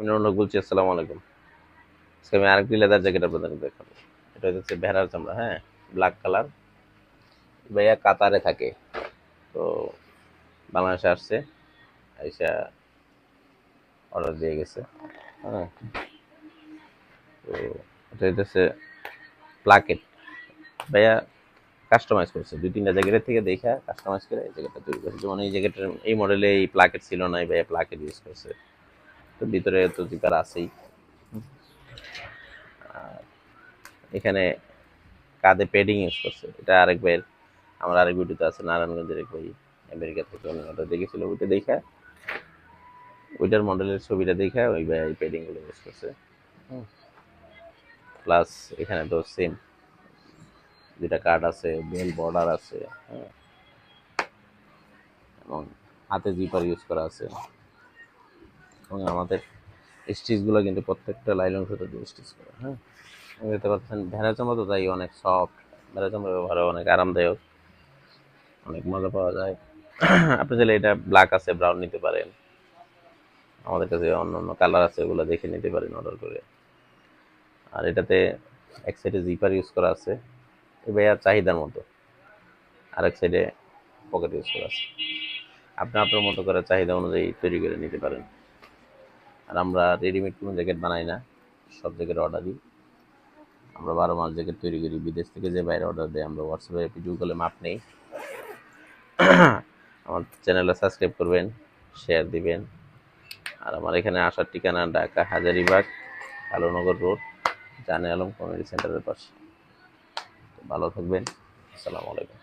রৌনক বলছি, আসসালামু আলাইকুম। আজকে আমি আরেকটি লেদার জ্যাকেট আপনাদের দেখাবো। এটা হচ্ছে ভেড়ার চামড়া, হ্যাঁ, ব্ল্যাক কালার। ভাইয়া কাতারে থাকে, তো বাংলাদেশে আসছে, আইসা অর্ডার দিয়ে গেছে। হ্যাঁ, তো এটা হচ্ছে প্লাকেট। ভাইয়া কাস্টমাইজ করছে, 2-3টা জ্যাকেটের থেকে দেখা কাস্টমাইজ করে এই জ্যাকেটটা তৈরি করেছে। যেমন এই জ্যাকেটের এই মডেলে এই প্লাকেট ছিল না, এই ভাইয়া প্লাকেট ইউজ করছে। তো ভিতরে তো জিপার আছেই। আর এখানে কাঁধে প্যাডিং ইউজ করছে। এটা আরেক ভাইয়ের, আমার আরেক ভিডিওতে আছে, নারায়ণগঞ্জের এক ভাই আমেরিকা থেকে উনি ওটা দেখেছিল, ওইটা দেখা ওইটার মডেলের ছবিটা দেখা ওই ভাই এই প্যাডিং গুলো ইউজ করছে। প্লাস এখানে তো সেম যেটা কার্ড আছে, বেল বর্ডার আছে, হ্যাঁ, এবং হাতে জিপার ইউজ করা আছে। এবং আমাদের স্টিচগুলো কিন্তু প্রত্যেকটা লাইলন সুতো দিয়ে স্টিচ করা। হ্যাঁ, দেখতে পাচ্ছেন ভেড়া চামড়া তো তাই অনেক সফট। ভেড়া চামড়া ব্যবহারে অনেক আরামদায়ক, অনেক মজা পাওয়া যায়। আপনি চাইলে এটা ব্ল্যাক আছে, ব্রাউন নিতে পারেন। আমাদের কাছে অন্য অন্য কালার আছে, ওগুলো দেখে নিতে পারেন অর্ডার করে। আর এটাতে এক সাইডে জিপার ইউজ করা আছে, এই ভাইয়ার চাহিদার মতো। আরেক সাইডে পকেট ইউজ করা আছে। আপনি আপনার মতো করে চাহিদা অনুযায়ী তৈরি করে নিতে পারেন। আর আমরা রেডিমেড কোনো জ্যাকেট বানাই না, সব জ্যাকেট অর্ডার দিই। আমরা 12 মাস জ্যাকেট তৈরি করি। বিদেশ থেকে যে বাইরে অর্ডার দেয় আমরা হোয়াটসঅ্যাপে ভিডিও কলে মাপ নেই। আমার চ্যানেলটা সাবস্ক্রাইব করবেন, শেয়ার দিবেন। আর আমার এখানে আসার ঠিকানা ঢাকা হাজারীবাগ, আলোনগর রোড, জানে আলম কমিউনিটি সেন্টারের পাশে। ভালো থাকবেন। আসসালামু আলাইকুম।